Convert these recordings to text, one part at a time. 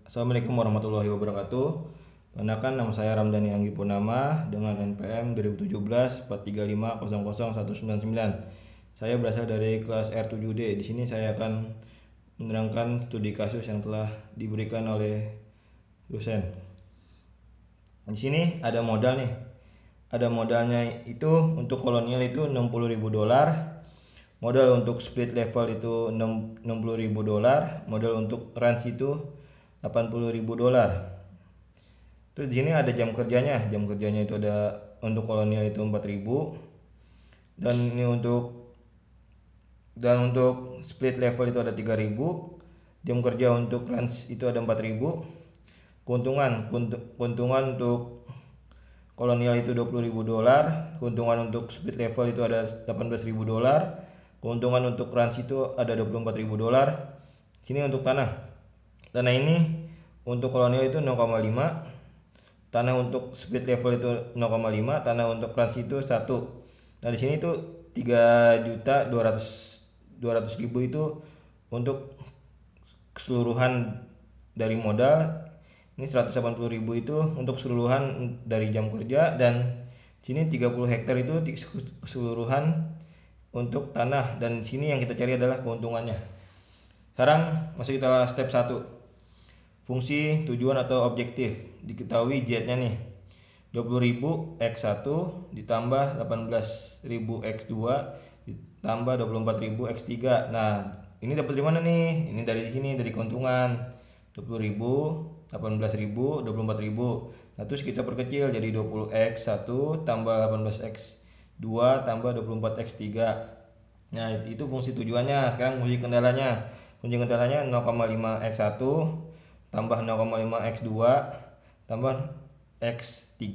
Assalamualaikum warahmatullahi wabarakatuh. Perkenalkan, nama saya Ramdhani Anggi Purnama dengan NPM 2017-435-00199. Saya berasal dari kelas R7D. Di sini saya akan menerangkan studi kasus yang telah diberikan oleh dosen. Di sini ada modal nih. Ada modalnya itu untuk kolonial itu $60.000. Modal untuk split level itu $60.000, modal untuk range itu $80.000. Terus di sini ada jam kerjanya. Jam kerjanya itu ada untuk kolonial itu 4.000 dan ini untuk split level itu ada 3.000. Jam kerja untuk range itu ada 4.000. Keuntungan untuk kolonial itu $20.000. Keuntungan untuk split level itu ada $18.000. Keuntungan untuk range itu ada $24.000. Sini untuk tanah ini untuk kolonial itu 0,5, tanah untuk split level itu 0,5, tanah untuk range itu 1. Nah di sini itu 3.200.000 itu untuk keseluruhan dari modal. Ini 180.000 itu untuk keseluruhan dari jam kerja, dan sini 30 hektar itu keseluruhan untuk tanah, dan sini yang kita cari adalah keuntungannya. Sekarang masuk kita step 1. Fungsi, tujuan atau objektif. Diketahui Z-nya nih 20.000 X1 ditambah 18.000 X2 ditambah 24.000 X3. Nah, ini dapat dari mana nih? Ini dari sini, dari keuntungan. 20.000, 18.000, 24.000. Nah, terus kita perkecil jadi 20x1 tambah 18x2 tambah 24x3. Nah, itu fungsi tujuannya. Sekarang fungsi kendalanya. Fungsi kendalanya 0,5x1 tambah 0,5x2 tambah x3.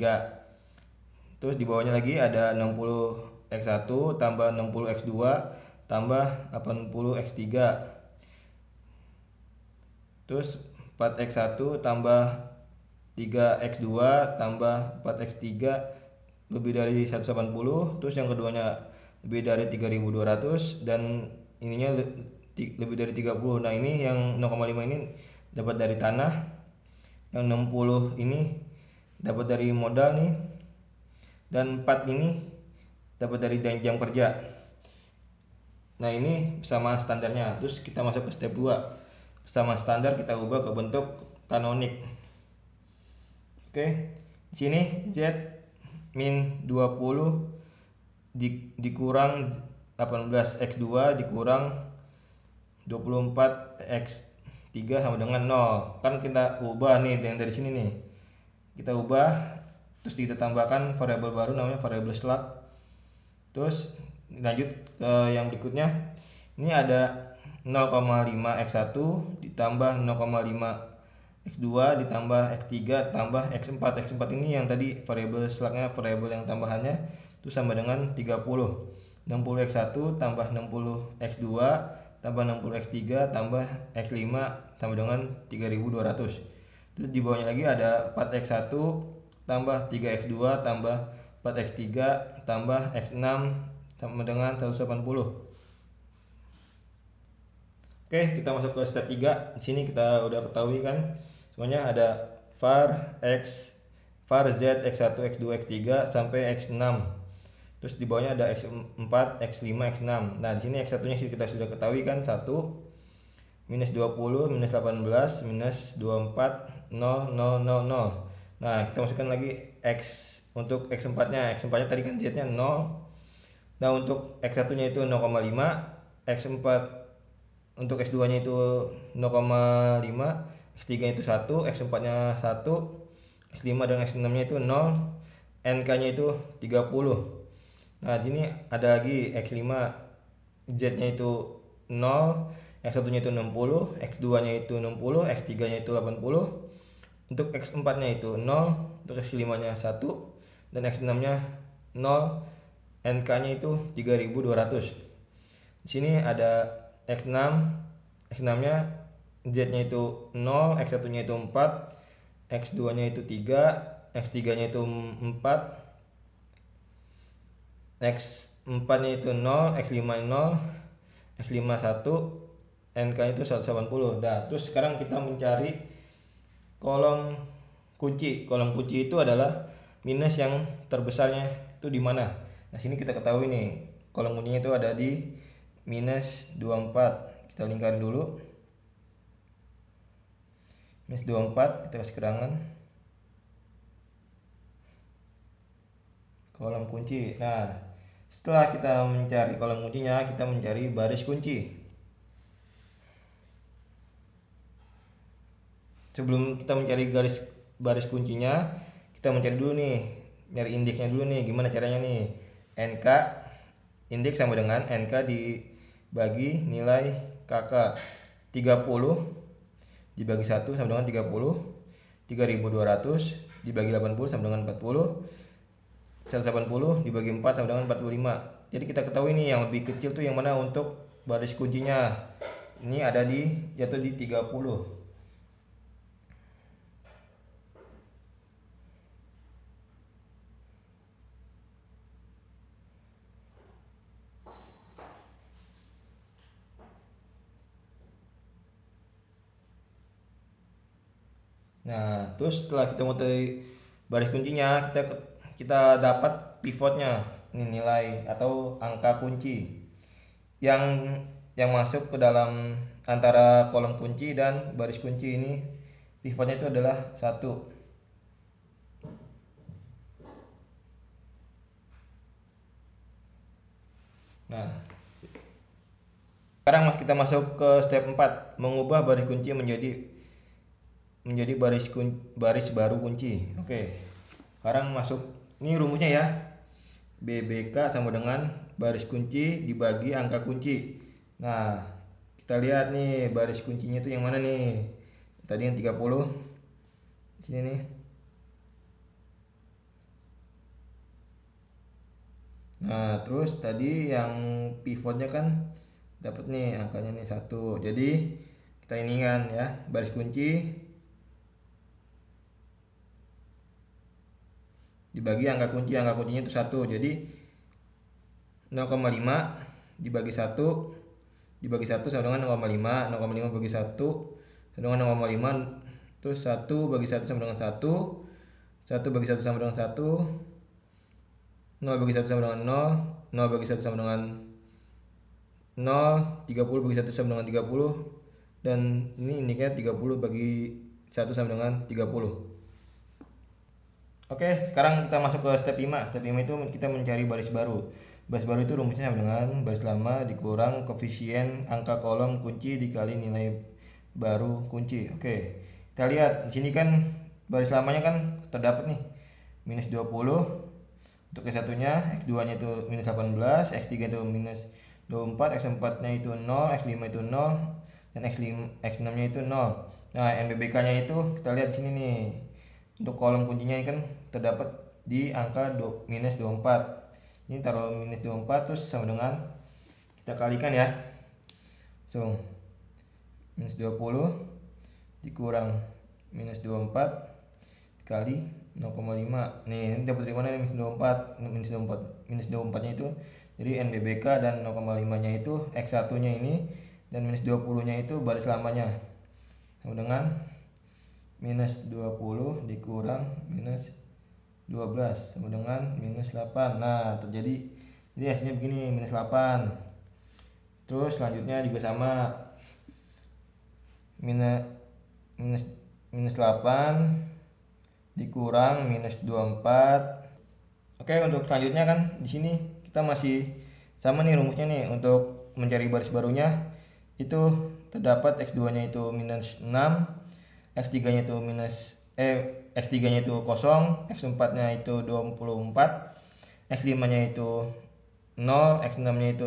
Terus di bawahnya lagi ada 60x1 tambah 60x2 tambah 80x3. Terus 4x1 tambah 3x2 tambah 4x3 lebih dari 180. Terus yang keduanya lebih dari 3.200 dan ininya lebih dari 30. Nah, ini yang 0,5 ini dapat dari tanah, yang 60 ini dapat dari modal nih, dan 4 ini dapat dari jam kerja. Nah, ini sama standarnya. Terus kita masuk ke step 2. Sama standar kita ubah ke bentuk kanonik. Oke. Di sini Z min 20 dikurang 18x2 dikurang 24x3 sama dengan 0. Kan kita ubah nih yang dari sini nih. Kita ubah, terus kita tambahkan variabel baru namanya variabel slug. Terus lanjut ke yang berikutnya. Ini ada 0,5x1 ditambah 0,5x2 ditambah x3 tambah x4. x4 ini yang tadi variabel slugnya, variabel yang tambahannya itu sama dengan 30. 60x1 tambah 60x2 tambah 60x3 tambah x5 sama dengan 3.200. Terus di bawahnya lagi ada 4x1 tambah 3x2 tambah 4x3 tambah x6 sama dengan 180. Oke, kita masuk ke step 3. Di sini kita udah ketahui kan semuanya ada var z x1 x2 x3 sampai x6. Terus di bawahnya ada x4, x5, x6. Nah, di sini x1-nya kita sudah ketahui kan, 1 minus 20 minus 18 minus 24 0 0 0 0. Nah, kita masukkan lagi x untuk x4-nya. X4-nya tadi kan z-nya 0. Nah, untuk x1-nya itu 0,5, x4 untuk x2-nya itu 0,5, x3-nya itu 1, x4-nya 1, x5 dan x6-nya itu 0, NK-nya itu 30. Nah, di sini ada lagi x5, z-nya itu 0, x1-nya itu 60, x2-nya itu 60, x3-nya itu 80. Untuk x4-nya itu 0, untuk x5-nya 1 dan x6-nya 0, NK-nya itu 3.200. Di sini ada x6, x6-nya z-nya itu 0, x1-nya itu 4, x2-nya itu 3, x3-nya itu 4, x4-nya itu 0, x5 0, x5 1, NK itu 180. Nah, terus sekarang kita mencari kolom kunci. Kolom kunci itu adalah minus yang terbesarnya itu di mana. Nah, sini kita ketahui nih, kolom kuncinya itu ada di minus 24. Kita lingkarin dulu. Minus 24, kita kasih kerangan. Kolom kunci. Nah, setelah kita mencari kolom kuncinya, kita mencari baris kunci. Sebelum kita mencari baris kuncinya, kita mencari dulu nih, nyari indeksnya dulu nih. Gimana caranya nih? NK indeks sama dengan NK dibagi nilai KK. 30 dibagi 1 sama dengan 30. 3200 dibagi 80 sama dengan 40. 180 dibagi 4 sama dengan 45. Jadi kita ketahui nih yang lebih kecil tuh yang mana untuk baris kuncinya. Ini ada jatuh di 30. Nah, terus setelah kita mulai baris kuncinya, kita dapat pivotnya, ini nilai atau angka kunci yang masuk ke dalam antara kolom kunci dan baris kunci. Ini pivotnya itu adalah 1. Nah, sekarang kita masuk ke step 4, mengubah baris kunci menjadi baris baru kunci. Oke. Sekarang masuk, ini rumusnya ya. BBK sama dengan baris kunci dibagi angka kunci. Nah, kita lihat nih baris kuncinya itu yang mana nih? Tadi yang 30. Sini nih. Nah, terus tadi yang pivotnya kan dapat nih angkanya nih 1. Jadi kita ini kan ya, baris kunci dibagi angka kuncinya itu 1. Jadi 0,5 dibagi 1 sama dengan 0,5. 0,5 bagi 1 sama dengan 0,5. Terus 1 bagi 1 sama dengan 1. 1 bagi 1 sama dengan 1. 0 bagi 1 sama dengan 0. 0 bagi 1 sama dengan 0. 30 bagi 1 sama dengan 30. Dan ini indiknya 30 bagi 1 sama dengan 30. Oke, sekarang kita masuk ke step 5. Step 5 itu kita mencari baris baru. Baris baru itu rumusnya sama dengan baris lama dikurang koefisien angka kolom kunci dikali nilai baru kunci. Oke, kita lihat di sini kan baris lamanya kan terdapat nih minus 20 untuk X1 nya, X2 nya itu minus 18, X3 itu minus 24, X4 nya itu 0, X5 itu 0, dan X6 nya itu 0. Nah, NBBK nya itu kita lihat di sini nih. Untuk kolom kuncinya ini kan terdapat di angka minus 24. Ini taruh minus 24 terus sama dengan kita kalikan ya. So, minus 20 dikurang minus 24 kali 0,5. Nih, ini dapat dari mana nih minus 24? Minus 24 nya itu jadi NBBK, dan 0,5 nya itu X1 nya ini, dan minus 20 nya itu baris lamanya. Sama dengan minus 20 dikurang minus 12 sama dengan minus 8. Nah, terjadi jadi hasilnya begini, minus 8. Terus selanjutnya juga sama, minus 8 dikurang minus 24. Oke, untuk selanjutnya kan di sini kita masih sama nih rumusnya nih. Untuk mencari baris barunya itu terdapat X2 nya itu minus 6, X3 nya itu X3 nya itu kosong, X4 nya itu 24, X5 nya itu 0, X6 nya itu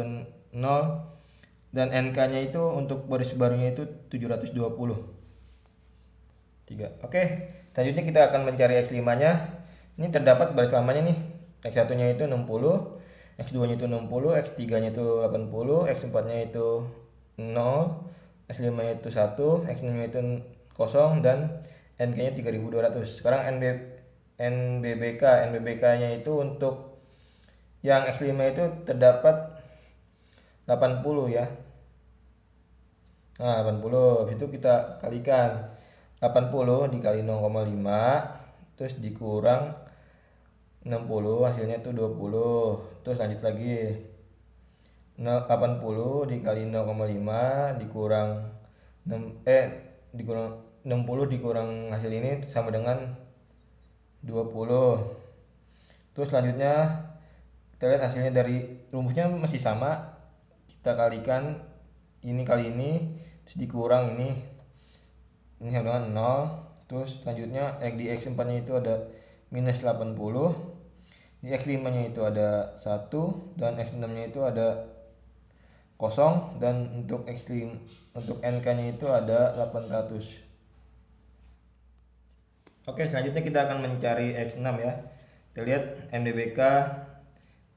0, dan NK nya itu untuk baris barunya itu 720. 3. Oke, selanjutnya kita akan mencari X5 nya. Ini terdapat baris lamanya nih. X1 nya itu 60, X2 nya itu 60, X3 nya itu 80, X4 nya itu 0, X5 nya itu 1, X6 nya itu kosong, dan NK nya 3200. Sekarang NBBK nya itu untuk yang X5 itu terdapat 80 ya. Nah, 80 habis itu kita kalikan 80 dikali 0,5 terus dikurang 60 hasilnya tuh 20. Terus lanjut lagi, 80 dikali 0,5 dikurang 6 dikurang 60 dikurang hasil ini sama dengan 20. Terus selanjutnya kita lihat hasilnya, dari rumusnya masih sama, kita kalikan ini kali ini terus dikurang ini sama dengan 0. Terus selanjutnya di X4 nya itu ada minus 80, di X5 nya itu ada 1, dan X6 nya itu ada 0, dan untuk X5 untuk NK nya itu ada 800. Oke, selanjutnya kita akan mencari X6 ya. Kita lihat MDBK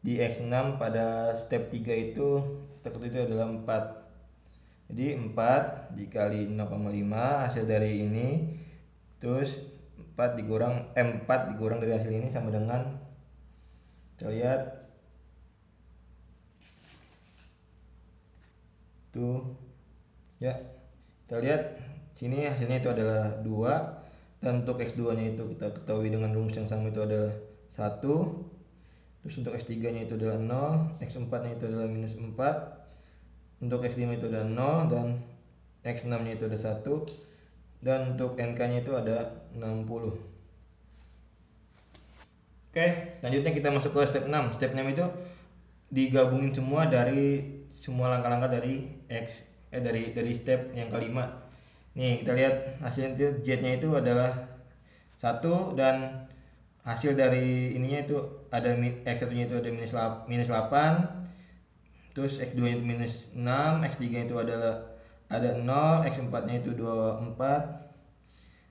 di X6 pada step 3 itu itu adalah 4. Jadi 4 dikali 0,5 hasil dari ini, terus 4 dikurang dari hasil ini sama dengan, kita lihat tuh ya, kita lihat sini hasilnya itu adalah 2, dan untuk X2 nya itu kita ketahui dengan rumus yang sama itu adalah 1. Terus untuk X3 nya itu adalah 0, X4 nya itu adalah minus 4, untuk X5 itu adalah 0, dan X6 nya itu ada 1, dan untuk NK nya itu ada 60. Oke, selanjutnya kita masuk ke step 6. Step 6 itu digabungin semua dari semua langkah-langkah dari dari step yang kelima. Nih, kita lihat hasilnya itu Z-nya itu adalah 1, dan hasil dari ininya itu ada X1-nya itu ada minus 8, terus X2-nya itu minus 6, X3 itu ada 0, X4-nya itu 24,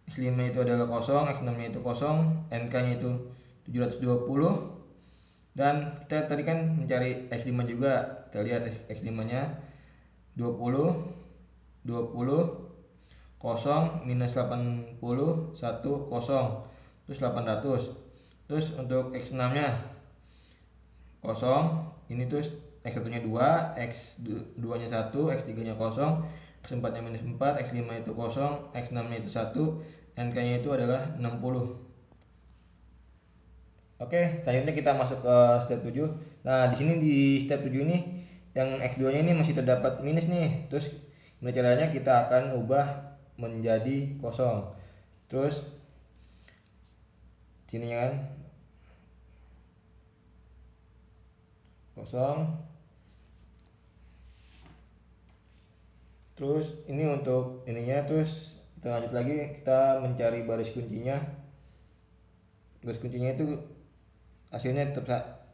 X5 itu adalah 0, X6-nya itu 0, NK-nya itu 720. Dan kita tadi kan mencari X5 juga. Kita lihat X5-nya 20, 20, 0, minus 80, 1, 0, terus 800. Terus untuk X6-nya 0, ini terus X1-nya 2, X2-nya 1, X3-nya 0, X4-nya minus 4, X5 itu 0, X6-nya itu 1, NK-nya itu adalah 60. Oke, selanjutnya kita masuk ke step 7. Nah, di sini di step 7 ini yang X2-nya ini masih terdapat minus nih. Terus gimana caranya? Kita akan ubah menjadi 0. Terus sini kan 0. Terus ini untuk ininya, terus kita lanjut lagi, kita mencari baris kuncinya. Baris kuncinya itu hasilnya tetap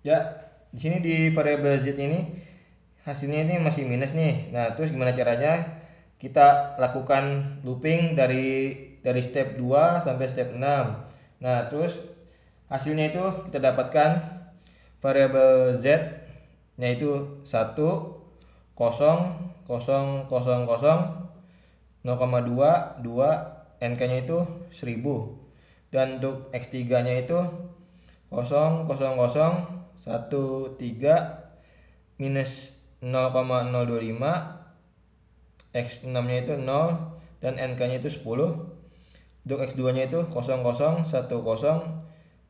ya, di sini di variabel Z ini hasilnya ini masih minus nih. Nah, terus gimana caranya? Kita lakukan looping dari step 2 sampai step 6. Nah, terus hasilnya itu kita dapatkan variabel Z nya itu 1, 0, 0, 0, 0, 0,2, 2, NK nya itu 1000. Dan untuk X3 nya itu 0, 0, 0, 1, 3, minus 0,025, X6 nya itu 0, dan NK nya itu 10. Untuk X2 nya itu 0, 0, 1, 0,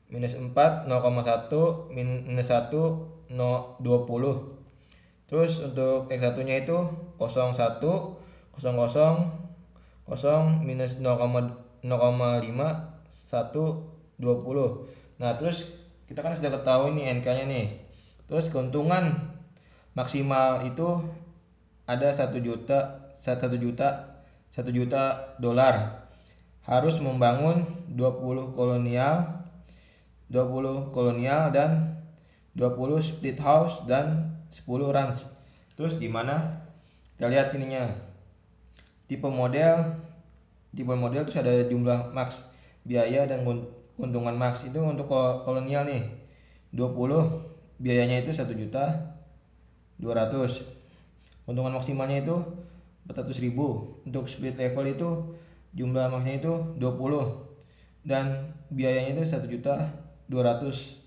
minus 4, 0,1, minus 1, 20. Terus untuk X1 nya itu 0, 1, 0, 0, 0, minus 0,5, 1, 20. Nah, terus kita kan sudah ketahui nih NK nya nih. Terus keuntungan maksimal itu ada 1 juta $1 juta. Harus membangun 20 kolonial dan 20 split house dan 10 ranch. Terus di mana? Kita lihat sininya. Tipe model terus ada jumlah max biaya dan keuntungan max. Itu untuk kolonial nih 20, biayanya itu 1.200.000. Keuntungan maksimalnya itu 400.000. Untuk split level itu jumlah maxnya itu 20, dan biayanya itu 1.200.000.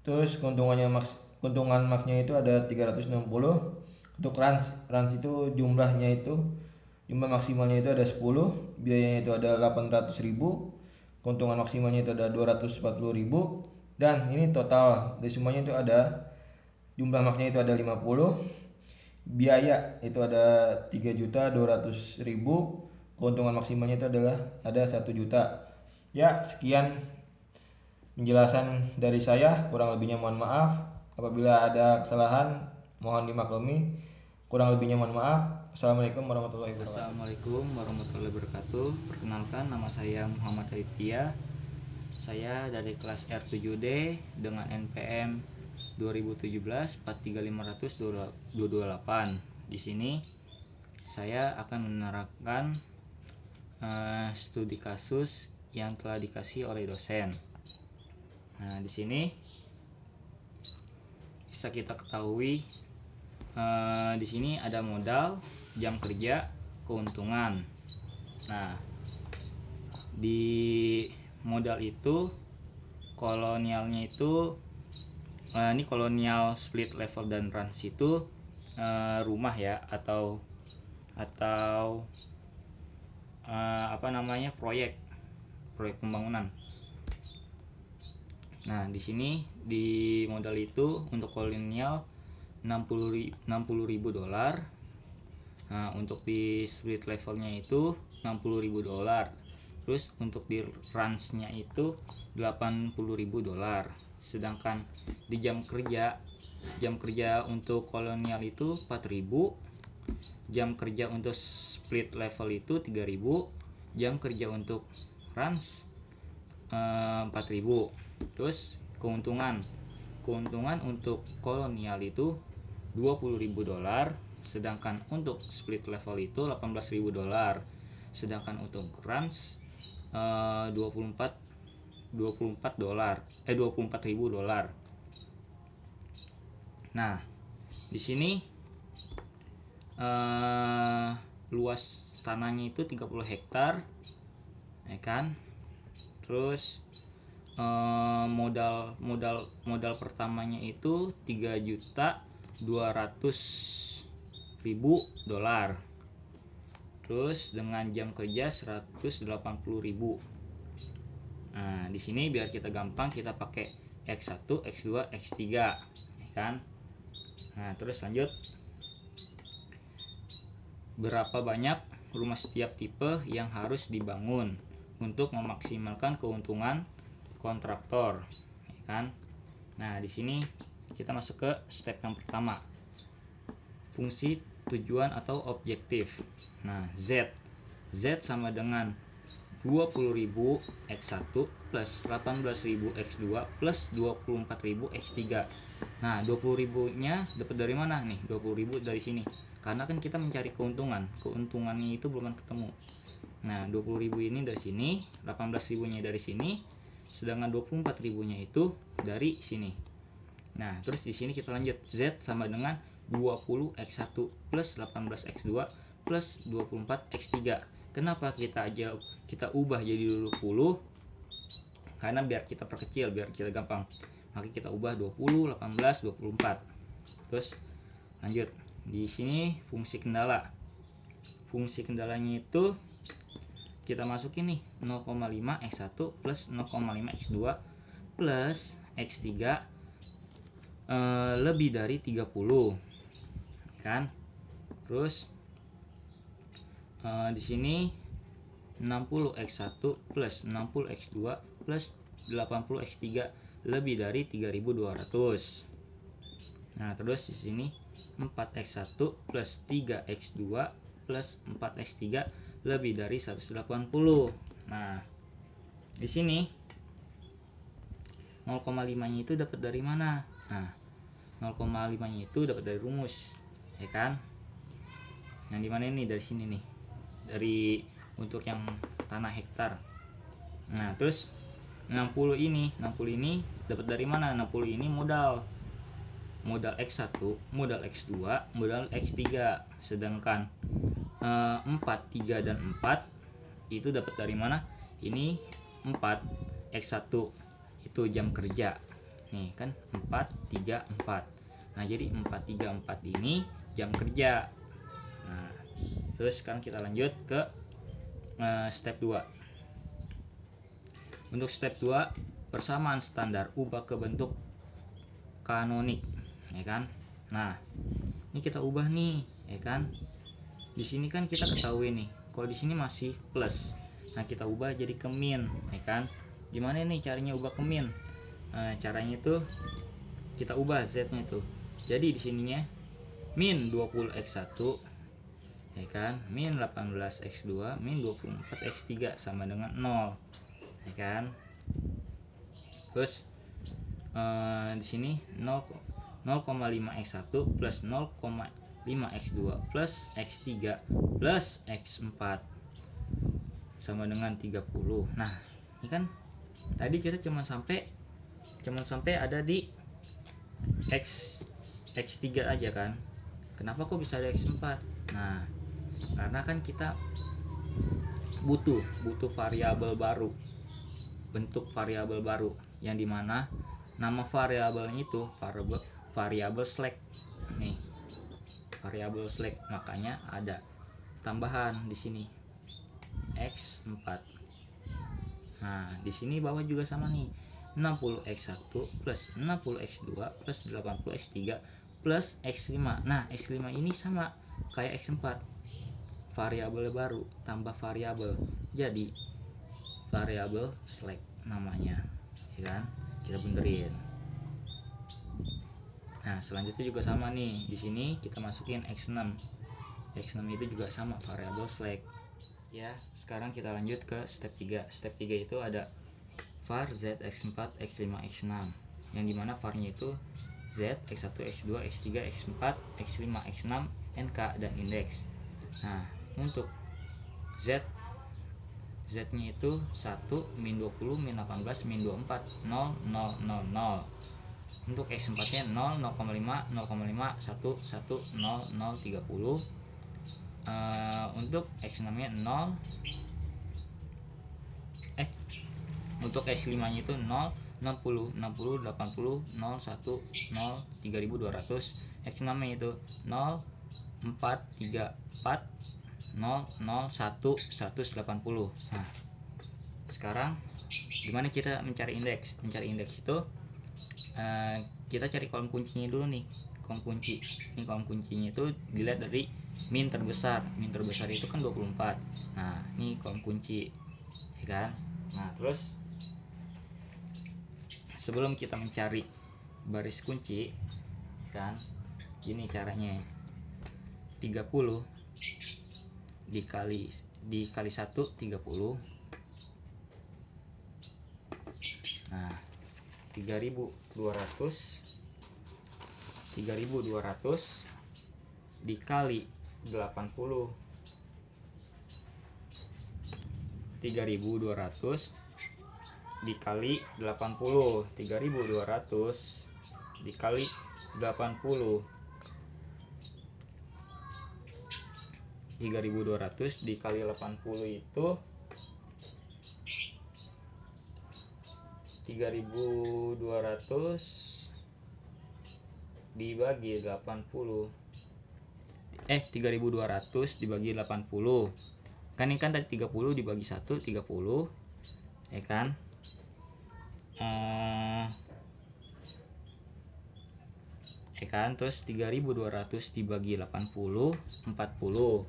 Terus keuntungan maxnya itu ada 360. Untuk ranch itu Jumlah maksimalnya itu ada 10, biayanya itu ada 800.000, keuntungan maksimalnya itu ada 240.000, dan ini total dari semuanya itu ada jumlah maknya itu ada 50, biaya itu ada 3.200.000, keuntungan maksimalnya itu adalah ada 1 juta. Ya, sekian penjelasan dari saya, kurang lebihnya mohon maaf. Apabila ada kesalahan mohon dimaklumi. Kurang lebihnya mohon maaf. Assalamualaikum warahmatullahi wabarakatuh. Assalamualaikum warahmatullahi wabarakatuh. Perkenalkan, nama saya Muhammad Aditya. Saya dari kelas R7D dengan NPM 2017 43500 228. Di sini saya akan menerangkan studi kasus yang telah dikasih oleh dosen. Nah, di sini bisa kita ketahui di sini ada modal, jam kerja, keuntungan. Nah, di modal itu kolonialnya itu ini kolonial split level dan range itu rumah ya, atau proyek pembangunan. Nah, di sini di modal itu untuk kolonial $60.000. Nah, untuk di split levelnya itu $60.000. Terus untuk di range-nya itu $80.000. Sedangkan di jam kerja untuk kolonial itu 4.000, jam kerja untuk split level itu 3.000, jam kerja untuk range 4.000. Terus keuntungan untuk kolonial itu $20.000, sedangkan untuk split level itu $18.000, sedangkan untuk range $24.000. Nah, di sini luas tanahnya itu 30 hektar, ya kan? Terus modal pertamanya itu $3.200.000. Terus dengan jam kerja 180.000. Nah, di sini biar kita gampang kita pakai X1, X2, X3, ya kan? Nah, terus lanjut. Berapa banyak rumah setiap tipe yang harus dibangun untuk memaksimalkan keuntungan kontraktor, ya kan? Nah, di sini kita masuk ke step yang pertama. Fungsi, tujuan atau objektif. Nah, Z sama dengan 20.000 X1 plus 18.000 X2 plus 24.000 X3. Nah, 20.000 nya dapat dari mana nih? 20.000 dari sini. Karena kan kita mencari keuntungannya itu belum ketemu. Nah, 20.000 ini dari sini, 18.000 nya dari sini, sedangkan 24.000 nya itu dari sini. Nah, terus di sini kita lanjut. Z sama dengan 20 X1 plus 18 X2 plus 24 X3. Kenapa kita ubah jadi 20? Karena biar kita perkecil, biar kita gampang. Maka kita ubah 20, 18, 24. Terus lanjut. Di sini fungsi kendala. Fungsi kendalanya itu kita masukin nih 0,5 X1 plus 0,5 X2 plus X3 lebih dari 30, kan? Terus di sini 60 X1 plus 60 X2 plus 80 X3 lebih dari 3.200. Nah, terus di sini 4X1 plus 3X2 plus 4X3 lebih dari 180. Nah, di sini 0,5-nya itu dapat dari mana? Nah, 0,5-nya itu dapat dari rumus, ya kan? Yang dimana ini? Dari sini nih, dari untuk yang tanah hektar. Nah, terus 60 ini dapat dari mana? 60 ini modal X1, modal X2, modal X3. Sedangkan 4, 3 dan 4 itu dapat dari mana? Ini 4 X1 itu jam kerja. Nih kan 4, 3, 4. Nah, jadi 4, 3, 4 ini jam kerja. Nah, Terus sekarang kita lanjut ke step 2. Untuk step 2, persamaan standar ubah ke bentuk kanonik, ya kan. Nah, ini kita ubah nih, ya kan. Di sini kan kita ketahui nih, kalau di sini masih plus. Nah, kita ubah jadi ke min, ya kan. Gimana nih caranya ubah ke min? Caranya itu kita ubah z-nya itu. Jadi di sininya min 20x1, ya kan, min 18x2, min 24x3 sama dengan 0, ya kan. Terus di sini 0,5x1 plus 0,5x2 plus x3 plus x4 sama dengan 30. Nah, ini kan tadi kita cuman sampai ada di x3 aja kan. Kenapa kok bisa ada x4? Nah, karena kan kita butuh variabel baru, bentuk variabel baru, yang dimana nama variabelnya itu variabel slack nih, variabel slack. Makanya ada tambahan di sini x4. Nah, di sini bawah juga sama nih, 60x1 plus 60x2 plus 80x3 plus x5. Nah, x5 ini sama kayak x4, variabel baru tambah variabel, jadi variabel slack namanya, ya kan. Kita benerin. Nah, selanjutnya juga sama nih, di sini kita masukin x6 itu juga sama variabel slack. Ya, sekarang kita lanjut ke step 3. Step 3 itu ada var z x4 x5 x6, yang dimana varnya itu z, x1, x2, x3, x4, x5, x6, nk, dan indeks. Nah, untuk z nya itu 1, min 20, min 18, min 24, 0, 0, 0, 0. Untuk x4 nya 0, 0,5, 0,5, 1, 1, 0, 0, 30. Untuk x6 nya 0, untuk x5 nya itu 0, 60, 60, 80, 0, 1, 0, 3200. X6 nya itu 0, 4, 3, 4, 0, 0, 1, 180. Nah, sekarang gimana kita mencari indeks? Mencari indeks itu kita cari kolom kuncinya dulu nih, kolom kunci. Ini kolom kuncinya itu dilihat dari min terbesar. Min terbesar itu kan 24. Nah, ini kolom kunci, ya kan. Nah, terus sebelum kita mencari baris kunci, kan, ini caranya 30 dikali 1, 30. Nah, 3200 dikali 80. 3200 dikali 80. 3200 dikali 80. 3200 dikali 80 itu 3200 dibagi 80. 3200 dibagi 80. Kan ini kan tadi 30 dibagi 1, 30, ya kan. Ya kan, terus 3200 dibagi 80, 40.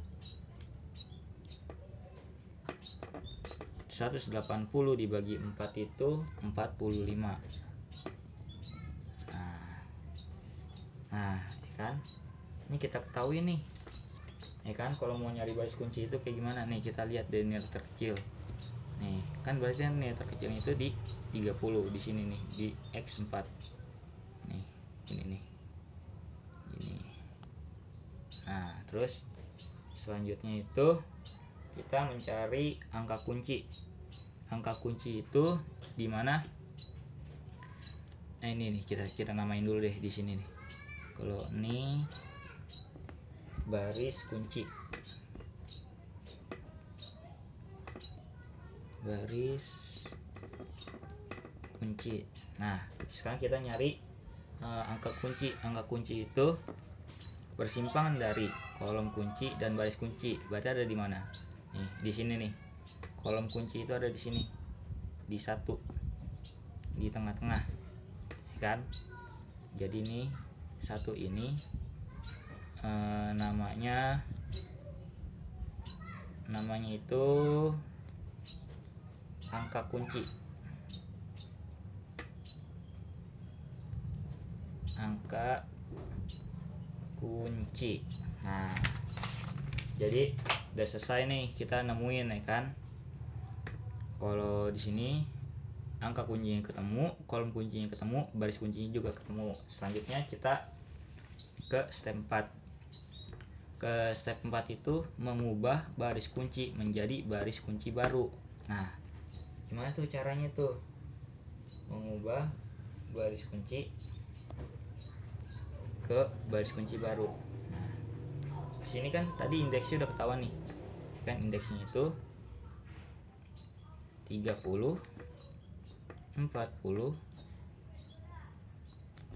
180 dibagi 4 itu 45. Nah, ya kan, ini kita ketahui nih, ya kan, kalau mau nyari baris kunci itu kayak gimana nih. Kita lihat dari nilai terkecil nih, kan berarti nilai terkecilnya itu di 30 di sini nih, di x4 nih, ini. Nah, terus selanjutnya itu kita mencari angka kunci. Angka kunci itu di mana? Nah, ini nih, kita namain dulu deh di sini nih. Kalau ini baris kunci, Nah, sekarang kita nyari angka kunci. Angka kunci itu persimpangan dari kolom kunci dan baris kunci. Berarti ada di mana? Nih, di sini nih. Kolom kunci itu ada di sini. Di 1. Di tengah-tengah. Kan? Jadi ini 1 ini namanya itu angka kunci. Angka kunci. Nah, jadi udah selesai nih, kita nemuin ya kan. Kalau di sini angka kuncinya ketemu, kolom kuncinya ketemu, baris kuncinya juga ketemu. Selanjutnya kita ke step 4. Ke step 4 itu mengubah baris kunci menjadi baris kunci baru. Nah, gimana tuh caranya tuh? Mengubah baris kunci ke baris kunci baru. Nah, di sini kan tadi indeksnya udah ketahuan nih. Kan indeksnya itu 30, 40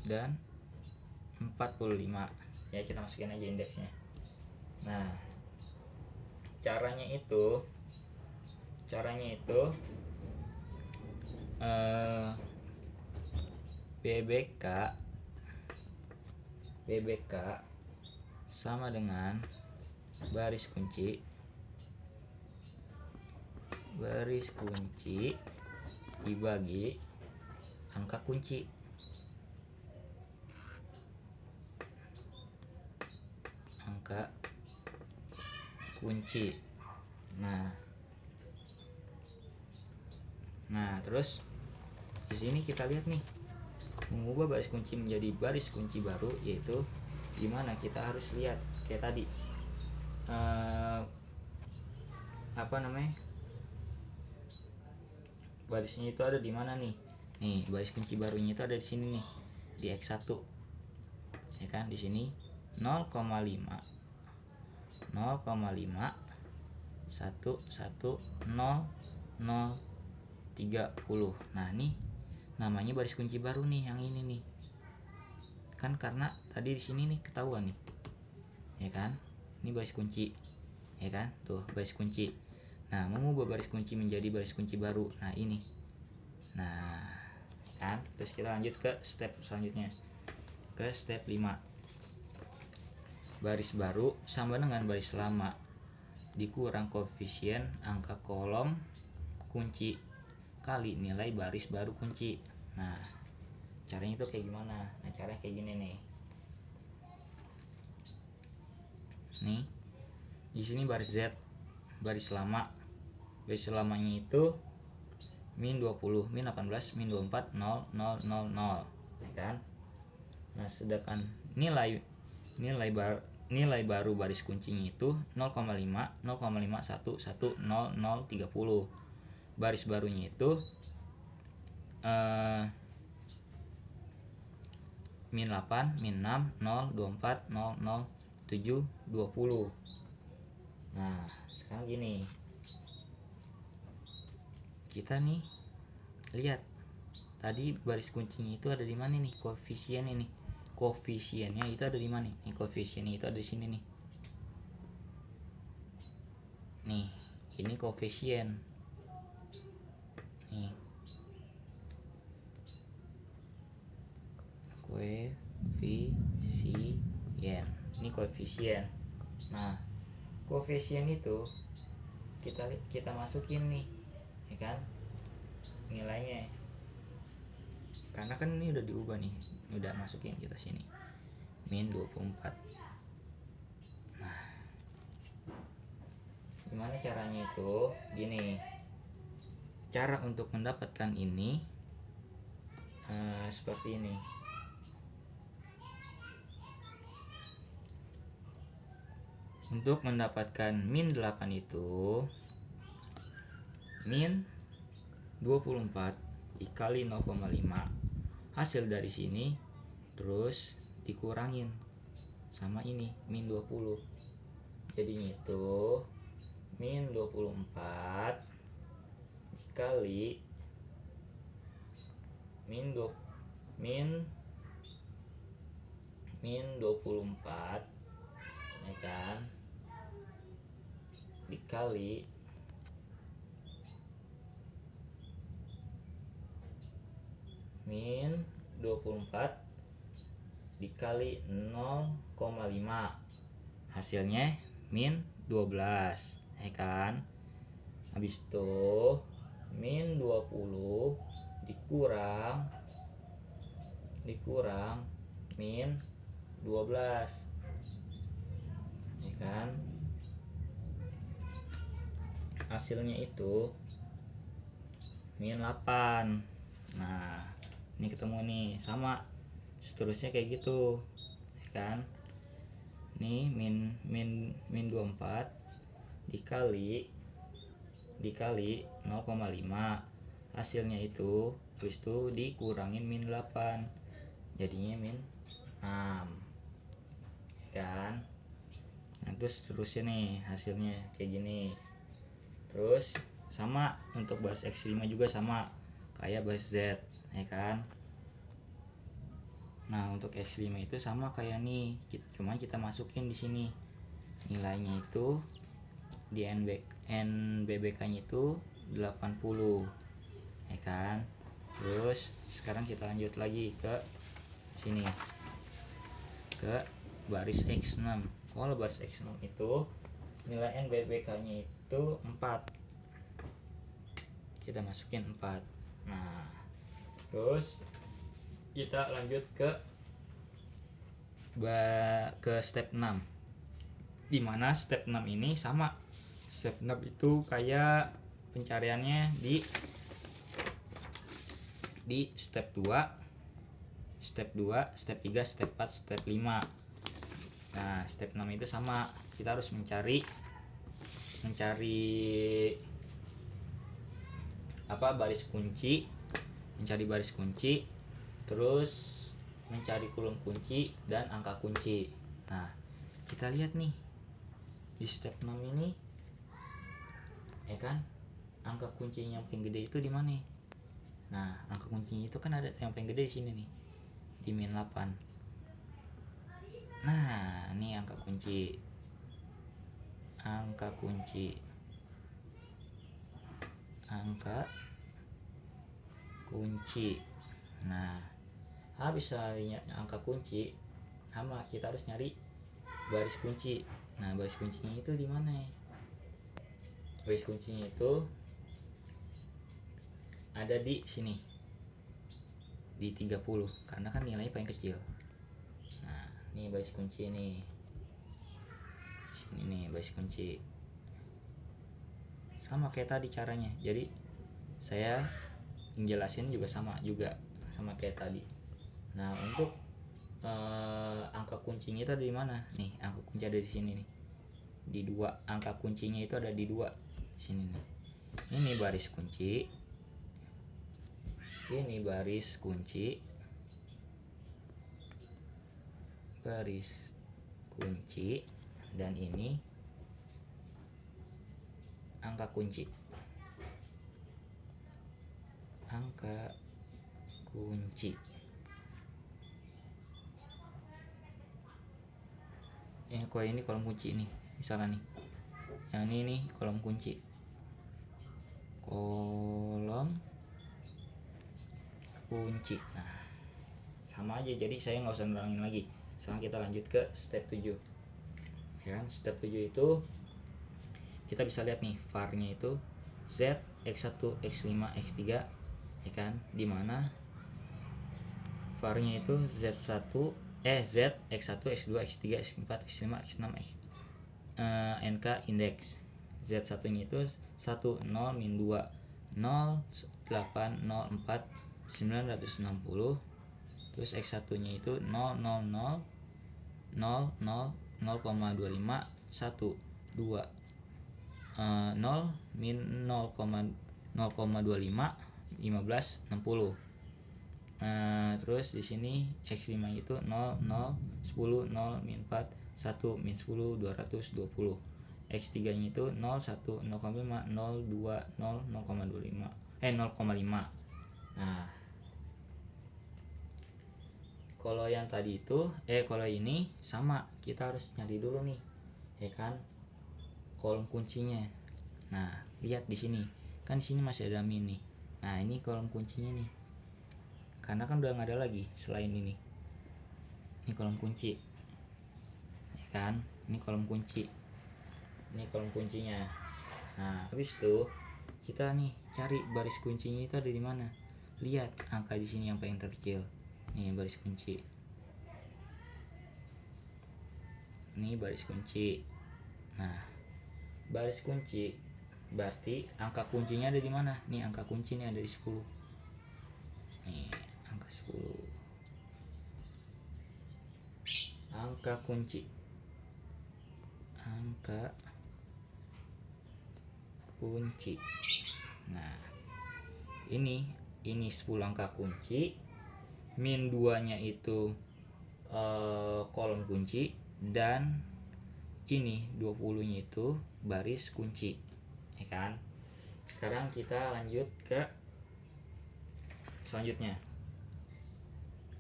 dan 45. Ya, kita masukin aja indeksnya. Nah, caranya itu BBK sama dengan baris kunci dibagi angka kunci. Nah, terus di sini kita lihat nih, mengubah baris kunci menjadi baris kunci baru, yaitu gimana kita harus lihat kayak tadi. Barisnya itu ada di mana nih? Nih, baris kunci barunya itu ada di sini nih, di X1. Ya kan, di sini 0,5 30. Nah, nih namanya baris kunci baru nih, yang ini nih. Kan karena tadi di sini nih ketahuan nih. Ya kan? Ini baris kunci. Ya kan? Tuh, baris kunci. Nah, mengubah baris kunci menjadi baris kunci baru. Nah, ini. Nah, kan? Terus kita lanjut ke step selanjutnya. Ke step 5. Baris baru sama dengan baris lama dikurang koefisien angka kolom kunci kali nilai baris baru kunci. Nah, caranya itu kayak gimana? Nah, caranya kayak gini nih. Nih, di sini baris Z, baris lama. Baris lamanya itu min 20, min 18, min 24, 0, 0, 0, 0. Ya kan? Nah, sedangkan nilai baru baris kuncinya itu 0,5, 0,5, 1, 1, 0, 0, 30. Baris barunya itu min 8, min 6, 0, 24, 0, 0, 7, 20. Nah, sekarang gini, kita nih lihat tadi baris kuncinya itu ada di mana nih, koefisiennya nih. Koefisiennya itu ada di mana nih? Koefisiennya itu ada di sini nih. Nih, ini koefisien. Nih. Koefisien. Ini koefisien. Nah, koefisien itu kita masukin nih, ya kan? Nilainya. Karena kan ini udah diubah nih, udah masukin kita sini. Min 24. Nah, gimana caranya itu? Gini. Cara untuk mendapatkan ini seperti ini. Untuk mendapatkan min 8 itu min 24 dikali 0,5. Hasil dari sini terus dikurangin sama ini min 20. Jadinya itu min 24 dikali min 24, ya kan, dikali min 24 dikali 0,5, hasilnya min 12, ya kan. Habis itu min 20 dikurang min 12, ya kan. Hasilnya itu min 8. Nah, ini ketemu nih, sama seterusnya kayak gitu, ya kan. Nih min 24 dikali 0,5, hasilnya itu habis itu dikurangin min 8, jadinya min 6, ya kan. Nah, terus seterusnya nih hasilnya kayak gini. Terus sama untuk baris X5 juga sama kayak baris Z, ya kan. Nah, untuk X5 itu sama kayak nih, cuma kita masukin di sini nilainya itu di NBBK-nya itu 80, ya kan. Terus sekarang kita lanjut lagi ke sini, ke baris X6. Kalau baris X6 itu nilai NBBK-nya itu 4, kita masukin 4. Nah, terus kita lanjut ke step 6, dimana step 6 ini sama. Step 6 itu kayak pencariannya di step 2, step 3, step 4, step 5. Nah, step 6 itu sama, kita harus mencari baris kunci, terus mencari kolom kunci dan angka kunci. Nah, kita lihat nih di step 6 ini, ya kan, angka kuncinya yang paling gede itu di mana? Nah, angka kuncinya itu kan ada yang paling gede di sini nih, di min 8. Nah, ini angka kunci. Nah, habis nyari angka kunci, sama kita harus nyari baris kunci. Nah, baris kuncinya itu di mana? Baris kuncinya itu ada di sini, di 30, karena kan nilainya paling kecil. Nah, ini baris kunci nih, sini nih baris kunci. Sama kayak tadi caranya, jadi saya menjelasin juga sama kayak tadi. Nah, untuk angka kuncinya itu ada di mana? Nih, angka kunci ada di sini nih, di 2. Angka kuncinya itu ada di 2 di sini nih. Ini baris kunci, dan ini angka kunci. Kalau ini kolom kunci nih, misalnya nih, yang ini nih kolom kunci, Nah, sama aja, jadi saya nggak usah nerangin lagi. Sekarang kita lanjut ke step 7, ya kan. Step 7 itu kita bisa lihat nih var-nya itu Z, X1, X5, X3, ya kan, dimana var-nya itu Z, X1, X2, X3, X4, X5, X6, NK indeks. Z1 nya itu 10 min 2 0 8 0 4 960. Terus X1 nya itu 0 0 0 0 0 0,25 1 2 0 min 0,25 15 60. Terus di sini X5 itu 0 0 10 0 min 4 1 min 10 220. X3 nya itu 0 1 0,5 0 2 0 0,25 0,5. Nah, kalau yang tadi itu kalau ini sama, kita harus nyari dulu nih ya kan, kolom kuncinya. Nah, lihat di sini. Kan di sini masih ada min nih. Nah, ini kolom kuncinya nih. Karena kan udah nggak ada lagi selain ini. Ini kolom kunci. Ya kan? Ini kolom kunci. Ini kolom kuncinya. Nah, habis itu kita nih cari baris kuncinya itu ada di mana. Lihat angka di sini yang paling terkecil. Nih baris kunci. Ini baris kunci. Nah, baris kunci berarti angka kuncinya ada di mana? Nih angka kunci nih ada di 10. Nih, angka 10. Angka kunci. Angka kunci. Nah, ini 10 angka kunci. Min 2-nya itu kolom kunci, dan ini 20-nya itu baris kunci, ya kan? Sekarang kita lanjut ke selanjutnya.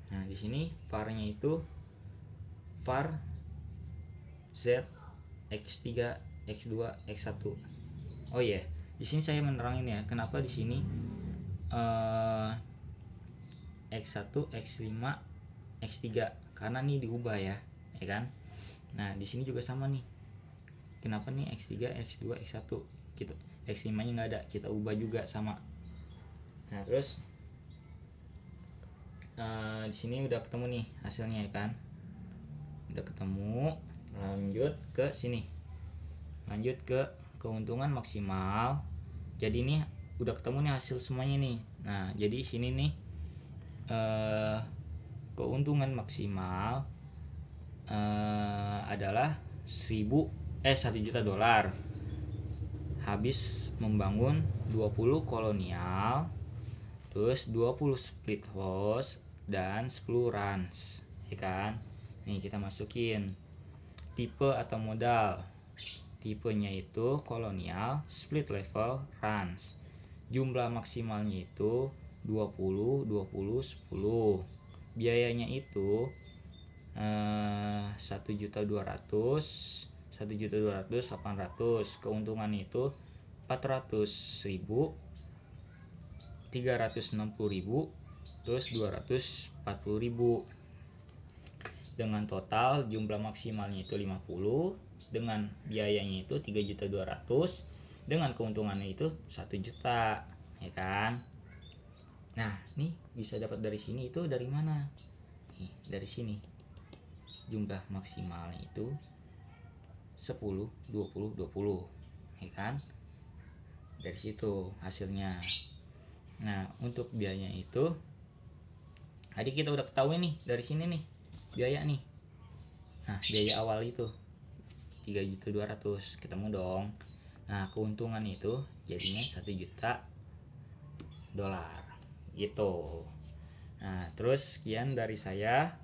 Nah, di sini var-nya itu var Z X3 X2 X1. Oh iya, di sini saya menerangin ya, kenapa di sini X1 X5 X3, karena nih diubah ya kan. Nah, di sini juga sama nih. Kenapa nih X3 X2 X1 gitu. X5 nya nggak ada, kita ubah juga sama. Nah, terus di sini udah ketemu nih hasilnya ya kan. Udah ketemu. Lanjut ke sini. Lanjut ke keuntungan maksimal. Jadi ini udah ketemu nih hasil semuanya nih. Nah, jadi sini nih keuntungan maksimal adalah 1 juta dolar. Habis membangun 20 kolonial, terus 20 split house dan 10 runs, ya kan? Nih kita masukin tipe atau modal. Tipenya itu kolonial, split level, runs. Jumlah maksimalnya itu 20, 20, 10. Biayanya itu 1.200.000, 1.200.800. Keuntungan itu 400.000, 360.000, terus 240.000. Dengan total jumlah maksimalnya itu 50, dengan biayanya itu 3.200.000, dengan keuntungannya itu 1 juta, ya kan? Nah, nih bisa dapat dari sini itu dari mana? Nih, dari sini. Jumlah maksimalnya itu 10, 20, 20, ya kan? Dari situ hasilnya. Nah, untuk biayanya itu tadi kita udah ketahui nih dari sini nih biaya nih. Nah, biaya awal itu 3.200.000 ketemu dong. Nah, keuntungan itu jadinya 1 juta dolar gitu. Nah, terus sekian dari saya.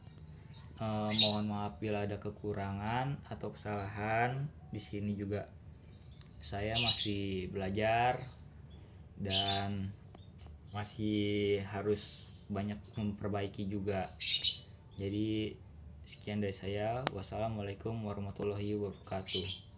Mohon maaf bila ada kekurangan atau kesalahan. Di sini juga saya masih belajar dan masih harus banyak memperbaiki juga. Jadi sekian dari saya. Wassalamualaikum warahmatullahi wabarakatuh.